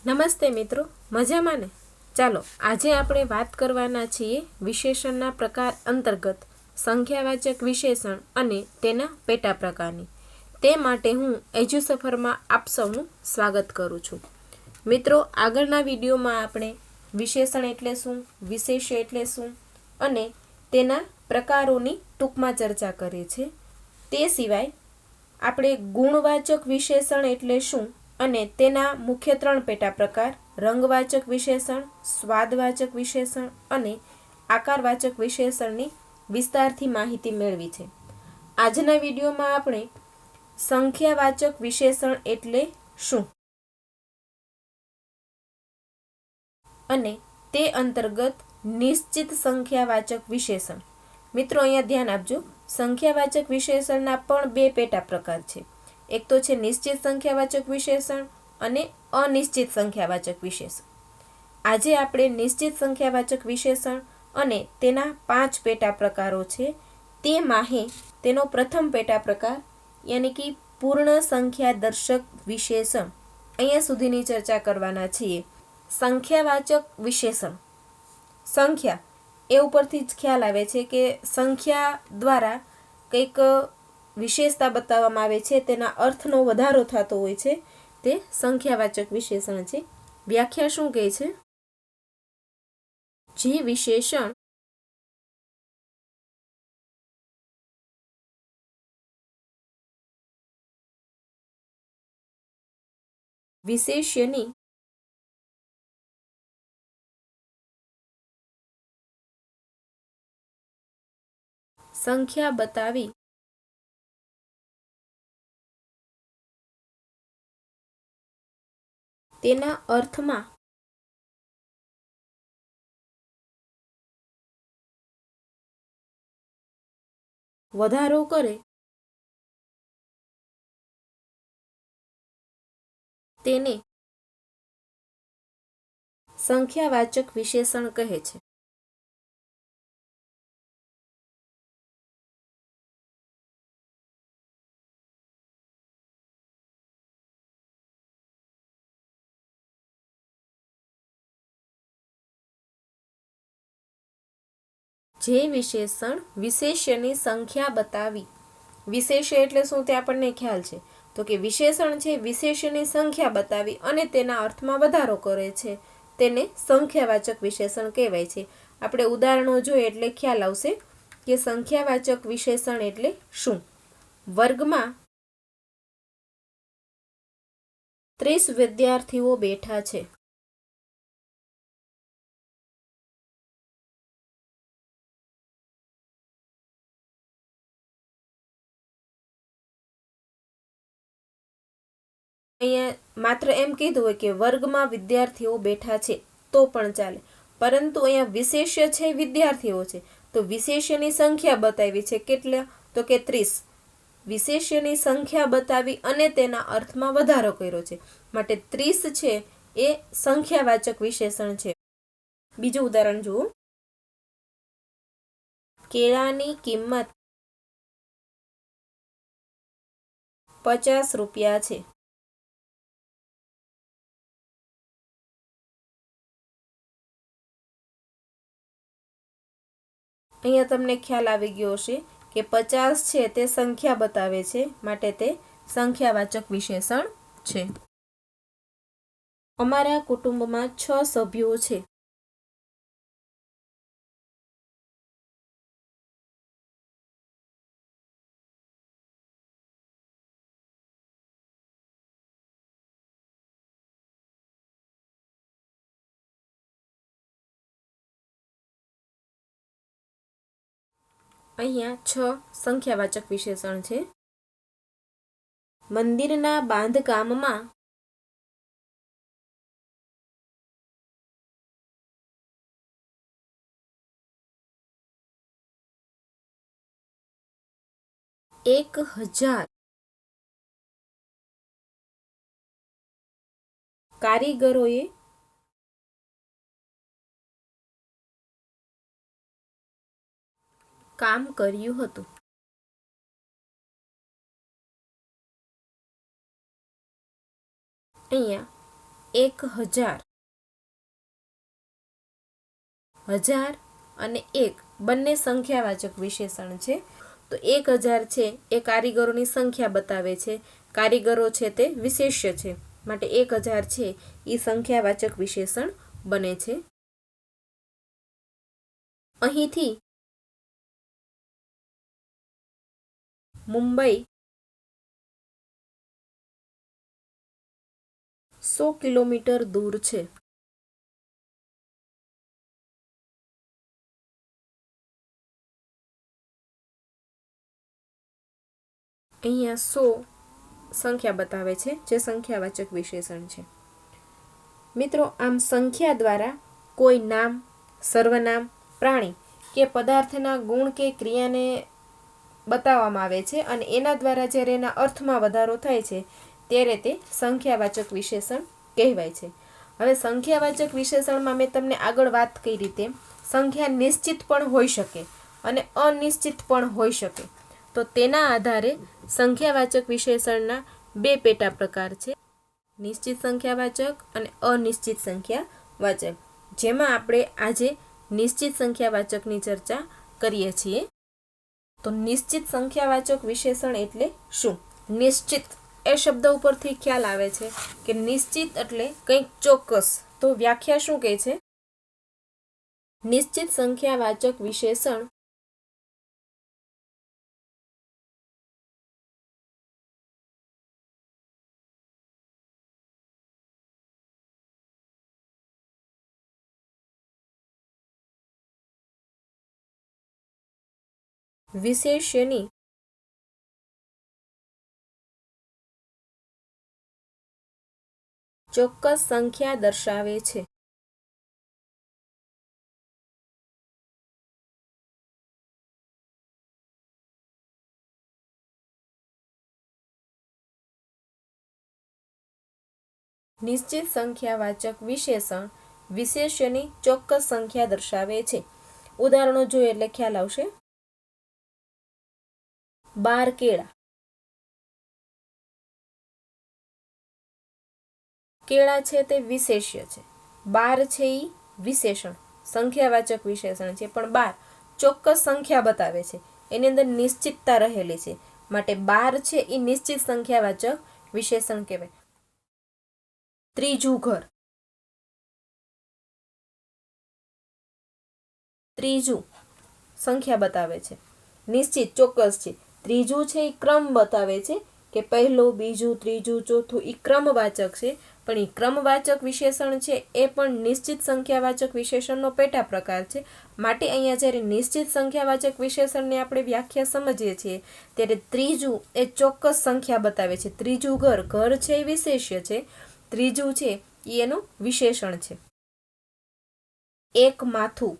નમસ્તે મિત્રો, મજામાં ને? ચાલો આજે આપણે વાત કરવાના છીએ વિશેષણના પ્રકાર અંતર્ગત સંખ્યાવાચક વિશેષણ અને તેના પેટા પ્રકારની. તે માટે હું એજ્યુસફરમાં આપ સૌનું સ્વાગત કરું છું. મિત્રો, આગળના વિડીયોમાં આપણે વિશેષણ એટલે શું, વિશેષ્ય એટલે શું અને તેના પ્રકારોની ટૂંકમાં ચર્ચા કરી છે. તે સિવાય આપણે ગુણવાચક વિશેષણ એટલે શું અને તેના મુખ્ય 3 પેટા પ્રકાર રંગવાચક વિશેષણ, સ્વાદવાચક વિશેષણ અને આકારવાચક વિશેષણની વિસ્તારથી માહિતી મેળવી છે. આજના વિડીયોમાં આપણે સંખ્યાવાચક વિશેષણ એટલે શું અને તે અંતર્ગત નિશ્ચિત સંખ્યાવાચક વિશેષણ. મિત્રો, અહીંયા ધ્યાન આપજો, સંખ્યાવાચક વિશેષણના પણ 2 પેટા પ્રકાર છે. એક તો છે નિશ્ચિત સંખ્યાવાચક વિશેષણ અને અનિશ્ચિત સંખ્યાવાચક વિશેષણ. આજે આપણે નિશ્ચિત સંખ્યાવાચક વિશેષણ અને તેના 5 પેટા પ્રકારો છે. તે માહે તેનો પ્રથમ પેટા પ્રકાર યાની કે પૂર્ણ સંખ્યા દર્શક વિશેષણ અહીંયા સુધીની ચર્ચા કરવાના છીએ. સંખ્યાવાચક વિશેષણ, સંખ્યા એ ઉપરથી જ ખ્યાલ આવે છે કે સંખ્યા દ્વારા કંઈક વિશેષતા બતાવવામાં આવે છે, તેના અર્થનો વધારો થતો હોય છે, તે સંખ્યાવાચક વિશેષણ છે. વ્યાખ્યા શું કહે છે? જે વિશેષણ વિશેષ્યની સંખ્યા બતાવી તેના અર્થમાં વધારો કરે તેને સંખ્યાવાચક વિશેષણ કહે છે. જે વિશેષણ વિશેષ્યની સંખ્યા બતાવી, વિશેષ્ય એટલે શું તે આપણને ખ્યાલ છે, તો કે વિશેષણ છે વિશેષ્યની સંખ્યા બતાવી અને તેના અર્થમાં વધારો કરે છે, તેને સંખ્યાવાચક વિશેષણ કહેવાય છે. આપણે ઉદાહરણો જોઈએ એટલે ખ્યાલ આવશે કે સંખ્યાવાચક વિશેષણ એટલે શું. વર્ગમાં 30 વિદ્યાર્થીઓ બેઠા છે. અહીંયા માત્ર એમ કીધું હોય કે વર્ગમાં વિદ્યાર્થીઓ બેઠા છે તો પણ ચાલે, પરંતુ અહીંયા વિશેષ્ય છે વિદ્યાર્થીઓ છે, તો વિશેષ્યની સંખ્યા બતાવી છે. કેટલા? તો કે 30. વિશેષ્યની સંખ્યા બતાવી અને તેના અર્થમાં વધારો કર્યો છે, માટે 30 છે એ સંખ્યાવાચક વિશેષણ છે. બીજું ઉદાહરણ જુઓ. કેળાની કિંમત 50 રૂપિયા છે. અહીંયા તમને ખ્યાલ આવી ગયો હશે કે 50 છે તે સંખ્યા બતાવે છે, માટે તે સંખ્યાવાચક વિશેષણ છે. અમારા કુટુંબમાં 6 સભ્યો છે. અહીંયા 6 સંખ્યાવાચક વિશેષણ છે. મંદિરના બાંધકામમાં 1000 કારીગરોએ કામ કર્યું હતું. અહીંયા 1000, 1000 અને 1 બંને સંખ્યાવાચક વિશેષણ છે. તો 1000 છે એ કારીગરોની સંખ્યા બતાવે છે, કારીગરો છે તે વિશેષ્ય છે, માટે 1000 છે એ સંખ્યાવાચક વિશેષણ બને છે. અહીંથી મુંબઈ 100 કિલોમીટર દૂર છે. અહીંયા 100 સંખ્યા બતાવે છે, જે સંખ્યાવાચક વિશેષણ છે. મિત્રો, આમ સંખ્યા દ્વારા કોઈ નામ, સર્વનામ, પ્રાણી કે પદાર્થના ગુણ કે ક્રિયાને બતાવવામાં આવે છે અને એના દ્વારા જ્યારે એના અર્થમાં વધારો થાય છે ત્યારે તે સંખ્યાવાચક વિશેષણ કહેવાય છે. હવે સંખ્યાવાચક વિશેષણમાં મેં તમને આગળ વાત કરી તેમ સંખ્યા નિશ્ચિત પણ હોઈ શકે અને અનિશ્ચિત પણ હોઈ શકે. તો તેના આધારે સંખ્યાવાચક વિશેષણના 2 પેટા પ્રકાર છે, નિશ્ચિત સંખ્યાવાચક અને અનિશ્ચિત સંખ્યાવાચક, જેમાં આપણે આજે નિશ્ચિત સંખ્યાવાચકની ચર્ચા કરીએ છીએ. તો નિશ્ચિત સંખ્યાવાચક વિશેષણ એટલે શું? નિશ્ચિત એ શબ્દ ઉપરથી ખ્યાલ આવે છે કે નિશ્ચિત એટલે કંઈક ચોક્કસ. તો વ્યાખ્યા શું કહે છે? નિશ્ચિત સંખ્યાવાચક વિશેષણ વિશેષ્યની ચોક્કસ સંખ્યા દર્શાવે છે. નિશ્ચિત સંખ્યાવાચક વિશેષણ વિશેષ્યની ચોક્કસ સંખ્યા દર્શાવે છે. ઉદાહરણો જોઈએ એટલે ખ્યાલ આવશે. 12 કેળા. કેળા છે તે વિશેષ્ય છે, 12 છે એ વિશેષણ સંખ્યાવાચક વિશેષણ છે, પણ 12 ચોક્કસ સંખ્યા બતાવે છે, એની અંદર નિશ્ચિતતા રહેલી છે, માટે 12 છે એ નિશ્ચિત સંખ્યાવાચક વિશેષણ કહેવાય. ત્રીજું ઘર. ત્રીજું સંખ્યા બતાવે છે, નિશ્ચિત ચોક્કસ છે. ત્રીજું છે એ ક્રમ બતાવે છે કે પહેલું, બીજું, ત્રીજું, ચોથું, એ ક્રમવાચક છે. પણ એ ક્રમવાચક વિશેષણ છે એ પણ નિશ્ચિત સંખ્યાવાચક વિશેષણનો પેટા પ્રકાર છે. માટે અહીંયા જ્યારે નિશ્ચિત સંખ્યાવાચક વિશેષણની આપણે વ્યાખ્યા સમજીએ છીએ ત્યારે ત્રીજું એ ચોક્કસ સંખ્યા બતાવે છે. ત્રીજું ઘર, ઘર છે એ વિશેષ્ય છે, ત્રીજું છે એ એનું વિશેષણ છે. એક માથું.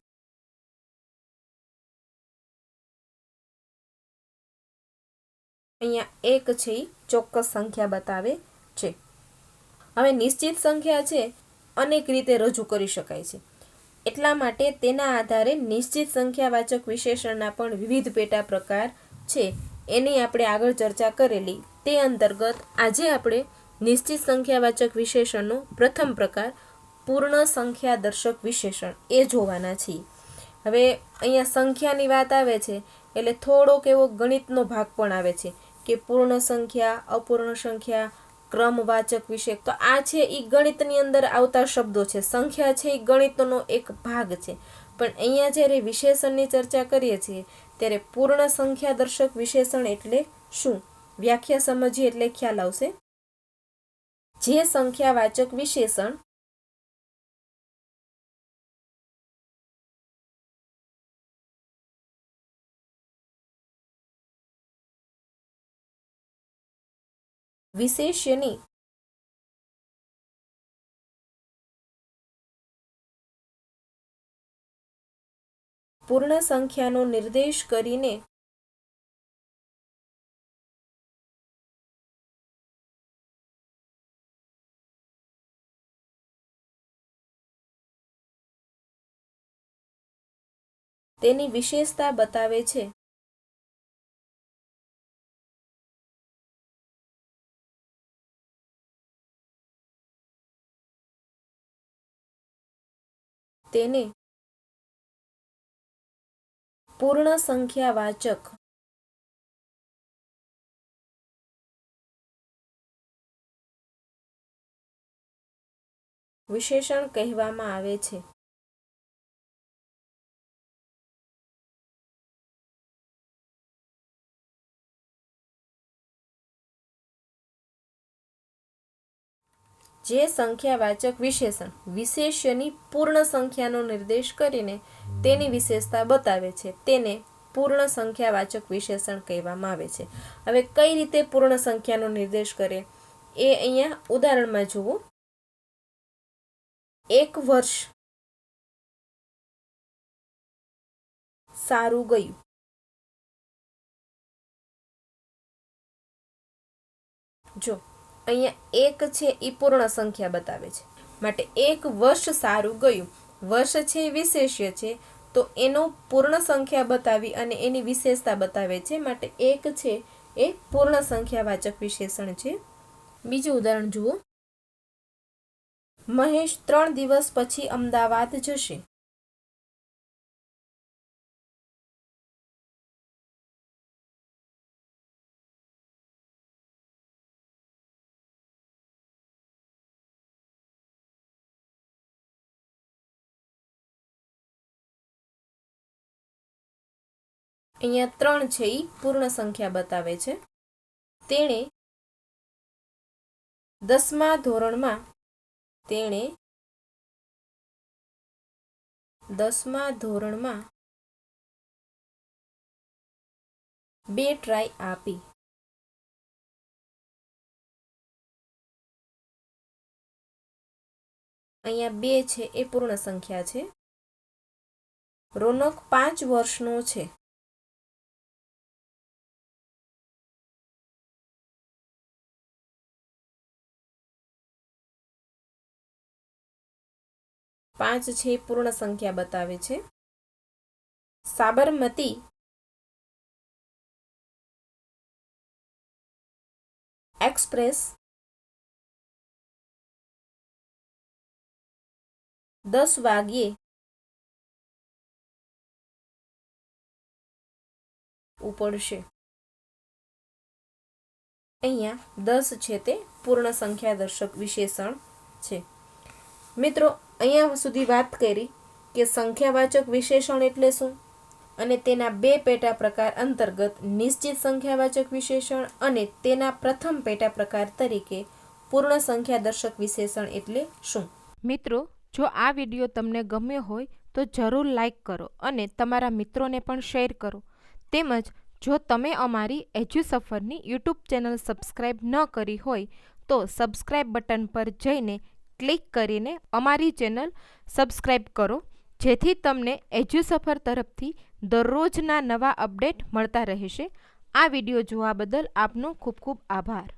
અહીંયા એક છે એ ચોક્કસ સંખ્યા બતાવે છે. હવે નિશ્ચિત સંખ્યા છે અનેક રીતે રજૂ કરી શકાય છે, એટલા માટે તેના આધારે નિશ્ચિત સંખ્યાવાચક વિશેષણના પણ વિવિધ પેટા પ્રકાર છે. એની આપણે આગળ ચર્ચા કરેલી. તે અંતર્ગત આજે આપણે નિશ્ચિત સંખ્યાવાચક વિશેષણનો પ્રથમ પ્રકાર પૂર્ણ સંખ્યા દર્શક વિશેષણ એ જોવાના છીએ. હવે અહીંયા સંખ્યાની વાત આવે છે એટલે થોડોક એવો ગણિતનો ભાગ પણ આવે છે કે પૂર્ણ સંખ્યા, અપૂર્ણ સંખ્યા, ક્રમવાચક વિશે. તો આ છે એ ગણિતની અંદર આવતા શબ્દો છે. સંખ્યા છે એ ગણિતનો એક ભાગ છે, પણ અહીંયા જ્યારે વિશેષણની ચર્ચા કરીએ છીએ ત્યારે પૂર્ણ સંખ્યા દર્શક વિશેષણ એટલે શું? વ્યાખ્યા સમજીએ એટલે ખ્યાલ આવશે. જે સંખ્યાવાચક વિશેષણ વિશેષ્યની પૂર્ણ સંખ્યાનો નિર્દેશ કરીને તેની વિશેષતા બતાવે છે. તેને પૂર્ણ સંખ્યાવાચક વિશેષણ કહેવામાં આવે છે. જે સંખ્યાવાચક વિશેષણ વિશેષ્યની પૂર્ણ સંખ્યાનો નિર્દેશ કરીને તેની વિશેષતા બતાવે છે તેને પૂર્ણ સંખ્યાવાચક વિશેષણ કહેવામાં આવે છે. હવે કઈ રીતે પૂર્ણ સંખ્યાનો નિર્દેશ કરે એ અહીંયા ઉદાહરણમાં જુઓ. એક વર્ષ સારું ગયું. જો અહીંયા એક છે એ પૂર્ણ સંખ્યા બતાવે છે માટે એક વર્ષ સારું ગયું. વર્ષ છે એ વિશેષ્ય છે તો એનો પૂર્ણ સંખ્યા બતાવી અને એની વિશેષતા બતાવે છે માટે એક છે એ પૂર્ણ સંખ્યાવાચક વિશેષણ છે. બીજું ઉદાહરણ જુઓ. મહેશ 3 દિવસ પછી અમદાવાદ જશે. અહીંયા 3 છે એ પૂર્ણ સંખ્યા બતાવે છે. તેણે 10મા ધોરણમાં 2 ટ્રાય આપી. અહીંયા 2 છે એ પૂર્ણ સંખ્યા છે. રોનક 5 વર્ષનો છે. પાંચ છે પૂર્ણ સંખ્યા બતાવે છે. સાબરમતી એક્સપ્રેસ 10 વાગ્યે ઉપડશે. અહીંયા 10 છે તે પૂર્ણ સંખ્યા દર્શક વિશેષણ છે. મિત્રો અહીંયા સુધી વાત કરી કે સંખ્યાવાચક વિશેષણ એટલે શું અને તેના 2 પેટા પ્રકાર અંતર્ગત નિશ્ચિત સંખ્યાવાચક વિશેષણ અને તેના પ્રથમ પેટા પ્રકાર તરીકે પૂર્ણ સંખ્યા દર્શક વિશેષણ એટલે શું. મિત્રો જો આ વિડીયો તમને ગમ્યો હોય તો જરૂર લાઈક કરો અને તમારા મિત્રોને પણ શેર કરો. તેમજ જો તમે અમારી એજ્યુસફરની યુટ્યુબ ચેનલ સબસ્ક્રાઈબ ન કરી હોય તો સબસ્ક્રાઈબ બટન પર જઈને ક્લિક કરીને અમારી ચેનલ સબસ્ક્રાઈબ કરો જેથી તમને એજ્યુસફર તરફથી દરરોજના નવા અપડેટ મળતા રહેશે. આ વિડીયો જોવા બદલ આપનો ખૂબ ખૂબ આભાર.